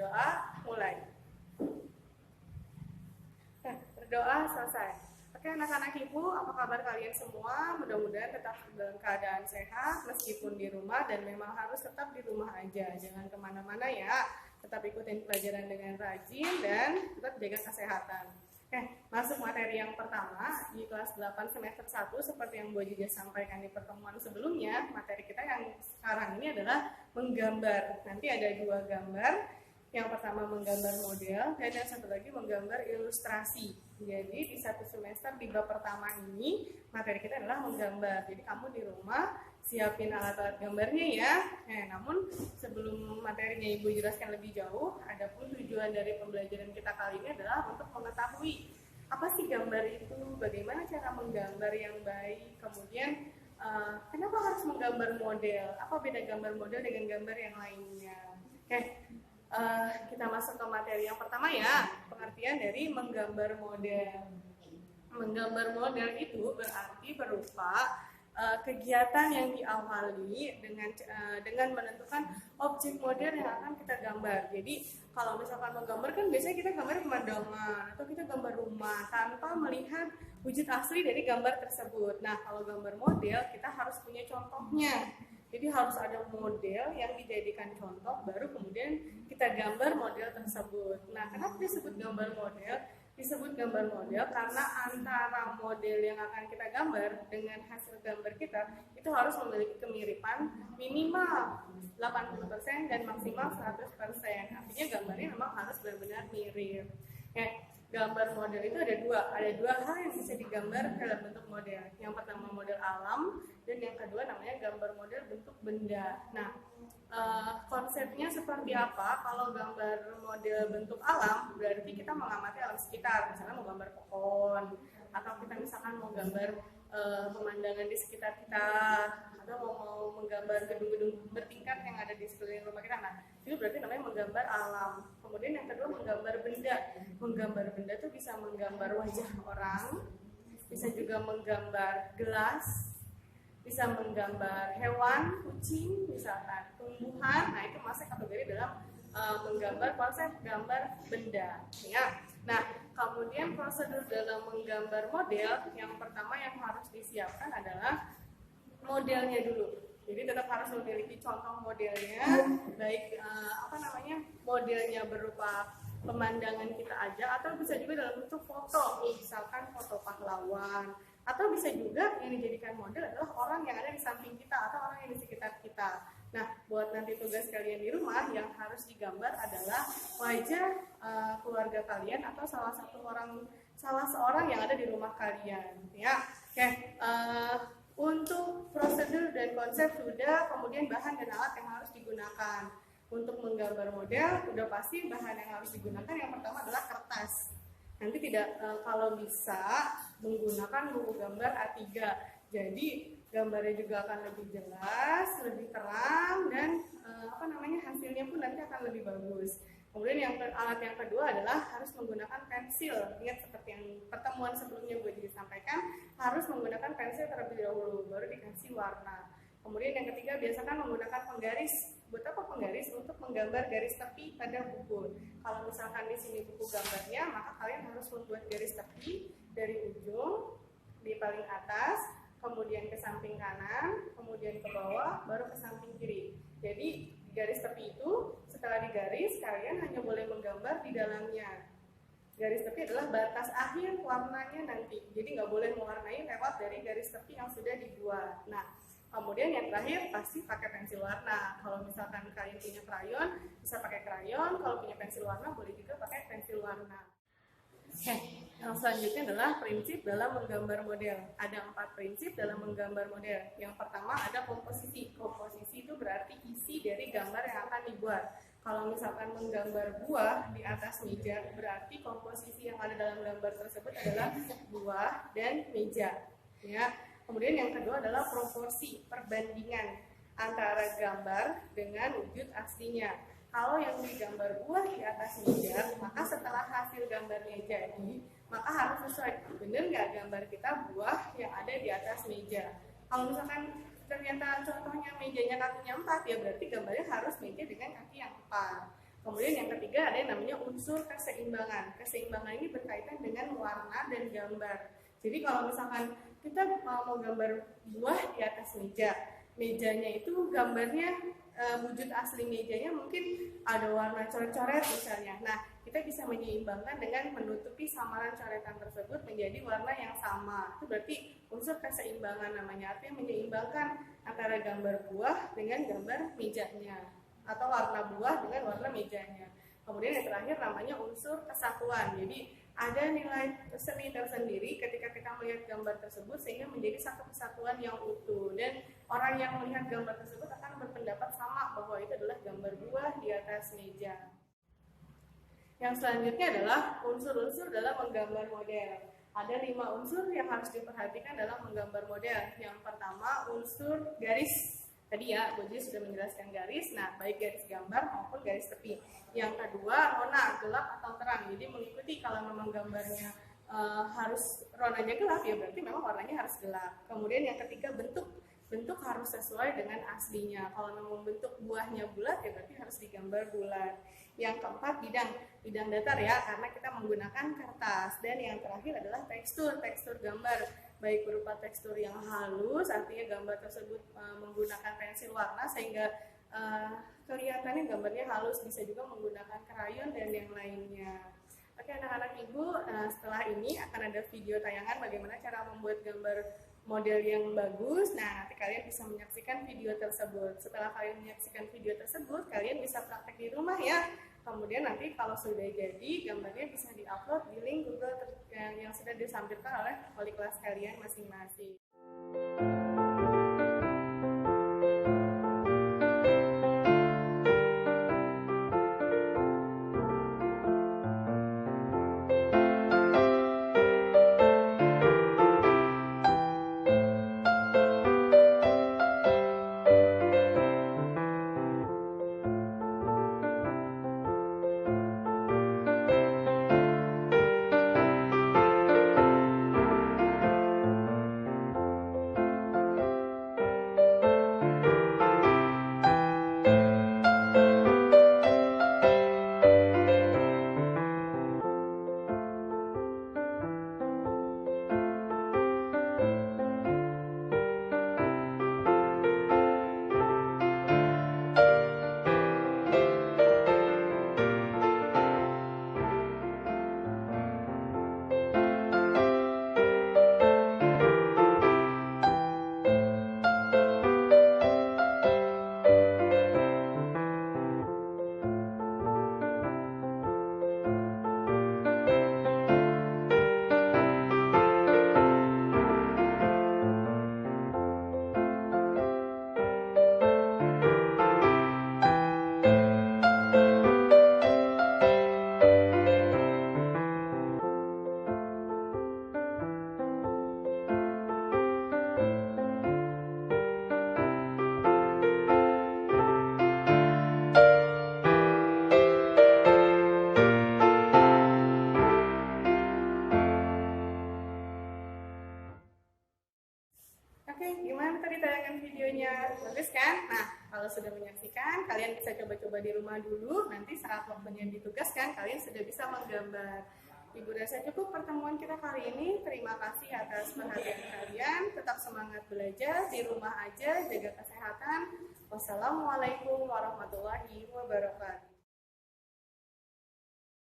berdoa, mulai. Berdoa selesai. Oke anak-anak ibu, apa kabar kalian semua? Mudah-mudahan tetap dalam keadaan sehat meskipun di rumah, dan memang harus tetap di rumah aja, jangan kemana-mana ya. Tetap ikutin pelajaran dengan rajin dan tetap jaga kesehatan. Masuk materi yang pertama di kelas 8 semester 1. Seperti yang Bu Jija sampaikan di pertemuan sebelumnya, materi kita yang sekarang ini adalah menggambar. Nanti ada 2 gambar. Yang pertama menggambar model, dan yang satu lagi menggambar ilustrasi. Jadi di satu semester di bab pertama ini materi kita adalah menggambar. Jadi kamu di rumah siapin alat-alat gambarnya ya. Namun sebelum materinya Ibu jelaskan lebih jauh, adapun tujuan dari pembelajaran kita kali ini adalah untuk mengetahui apa sih gambar itu, bagaimana cara menggambar yang baik, kemudian kenapa harus menggambar model, apa beda gambar model dengan gambar yang lainnya. Kita masuk ke materi yang pertama ya, pengertian dari menggambar model. Menggambar model itu berarti berupa kegiatan yang diawali dengan menentukan objek model yang akan kita gambar. Jadi kalau misalkan menggambar kan biasanya kita gambar pemandangan atau kita gambar rumah tanpa melihat wujud asli dari gambar tersebut. Nah kalau gambar model kita harus punya contohnya. Jadi harus ada model yang dijadikan contoh, baru kemudian kita gambar model tersebut. Nah, kenapa disebut gambar model? Disebut gambar model karena antara model yang akan kita gambar dengan hasil gambar kita itu harus memiliki kemiripan minimal 80% dan maksimal 100%. Artinya gambarnya memang harus benar-benar mirip. Gambar model itu ada dua hal yang bisa digambar dalam bentuk model. Yang pertama model alam, dan yang kedua namanya gambar model bentuk benda. Nah, konsepnya seperti apa? Kalau gambar model bentuk alam berarti kita mengamati alam sekitar, misalnya mau gambar pohon, atau kita misalkan mau gambar pemandangan di sekitar kita, atau mau menggambar gedung-gedung bertingkat yang ada di sekeliling rumah kita. Nah, itu berarti namanya menggambar alam. Kemudian yang kedua menggambar benda. Menggambar benda itu bisa menggambar wajah orang, bisa juga menggambar gelas, bisa menggambar hewan, kucing, misalkan tumbuhan. Nah, itu masuk kategori dalam menggambar konsep gambar benda. Ya. Nah, kemudian prosedur dalam menggambar model, yang pertama yang harus disiapkan adalah modelnya dulu. Jadi tetap harus memiliki contoh modelnya, baik modelnya berupa pemandangan kita aja, atau bisa juga dalam bentuk foto, misalkan foto pahlawan, atau bisa juga yang dijadikan model adalah orang yang ada di samping kita atau orang yang di sekitar kita. Nah, buat nanti tugas kalian di rumah yang harus digambar adalah wajah keluarga kalian atau salah seorang yang ada di rumah kalian. Ya, untuk prosedur dan konsep sudah, kemudian bahan dan alat yang harus digunakan. Untuk menggambar model, udah pasti bahan yang harus digunakan yang pertama adalah kertas. Nanti kalau bisa menggunakan buku gambar A3. Jadi gambarnya juga akan lebih jelas, lebih terang, dan hasilnya pun nanti akan lebih bagus. Kemudian alat yang kedua adalah harus menggunakan pensil. Ingat seperti yang pertemuan sebelumnya gue juga sampaikan, harus menggunakan pensil terlebih dahulu, baru dikasih warna. Kemudian yang ketiga biasakan menggunakan penggaris. Buat apa penggaris? Untuk menggambar garis tepi pada buku. Kalau misalkan di sini buku gambarnya, maka kalian harus membuat garis tepi dari ujung di paling atas, kemudian ke samping kanan, kemudian ke bawah, baru ke samping kiri. Jadi garis tepi itu setelah digaris, kalian hanya boleh menggambar di dalamnya. Garis tepi adalah batas akhir warnanya nanti. Jadi nggak boleh mewarnai lewat dari garis tepi yang sudah dibuat. Nah, kemudian yang terakhir pasti pakai pensil warna. Kalau misalkan kalian punya krayon, bisa pakai krayon. Kalau punya pensil warna, boleh juga pakai pensil warna. Yang selanjutnya adalah prinsip dalam menggambar model. Ada 4 prinsip dalam menggambar model. Yang pertama ada komposisi. Komposisi itu berarti isi dari gambar yang akan dibuat. Kalau misalkan menggambar buah di atas meja, berarti komposisi yang ada dalam gambar tersebut adalah buah dan meja. Ya. Kemudian yang kedua adalah proporsi, perbandingan antara gambar dengan wujud aslinya. Kalau yang digambar buah di atas meja, maka setelah hasil gambarnya jadi, maka harus sesuai. Benar nggak gambar kita buah yang ada di atas meja? Kalau misalkan ternyata contohnya mejanya kakinya 4, ya berarti gambarnya harus meja dengan kaki yang 4. Kemudian yang ketiga ada yang namanya unsur keseimbangan. Keseimbangan ini berkaitan dengan warna dan gambar. Jadi kalau misalkan kita mau gambar buah di atas meja, mejanya itu gambarnya wujud asli mejanya mungkin ada warna coret-coret misalnya. Nah, kita bisa menyeimbangkan dengan menutupi samaran coretan tersebut menjadi warna yang sama. Itu berarti unsur keseimbangan namanya, artinya menyeimbangkan antara gambar buah dengan gambar mejanya atau warna buah dengan warna mejanya. Kemudian yang terakhir namanya unsur kesatuan. Jadi ada nilai seni tersendiri ketika kita melihat gambar tersebut sehingga menjadi satu kesatuan yang utuh, dan orang yang melihat gambar tersebut akan berpendapat sama bahwa itu adalah gambar buah di atas meja. Yang selanjutnya adalah unsur-unsur dalam menggambar model. Ada 5 unsur yang harus diperhatikan dalam menggambar model. Yang pertama unsur garis. Tadi ya, Boji sudah menjelaskan garis, nah baik garis gambar maupun garis tepi. Yang kedua, rona, gelap atau terang. Jadi mengikuti kalau memang gambarnya harus ronanya gelap, ya berarti memang warnanya harus gelap. Kemudian yang ketiga, bentuk. Bentuk harus sesuai dengan aslinya. Kalau memang bentuk buahnya bulat, ya berarti harus digambar bulat. Yang keempat, bidang datar ya, karena kita menggunakan kertas. Dan yang terakhir adalah tekstur gambar. Baik berupa tekstur yang halus, artinya gambar tersebut menggunakan pensil warna sehingga kelihatannya gambarnya halus, bisa juga menggunakan krayon dan yang lainnya. Oke anak-anak ibu, setelah ini akan ada video tayangan bagaimana cara membuat gambar model yang bagus. Nah, nanti kalian bisa menyaksikan video tersebut. Setelah kalian menyaksikan video tersebut, kalian bisa praktek di rumah ya. Kemudian nanti kalau sudah jadi, gambarnya bisa diupload di link Google yang sudah disampaikan oleh wali kelas kalian masing-masing. Oke, gimana tadi tayangan videonya? Bagus kan? Nah, kalau sudah menyaksikan, kalian bisa coba-coba di rumah dulu. Nanti saat waktunya ditugaskan, kalian sudah bisa menggambar. Ibu rasa cukup pertemuan kita kali ini. Terima kasih atas perhatian kalian. Tetap semangat belajar, di rumah aja, jaga kesehatan. Wassalamualaikum warahmatullahi wabarakatuh.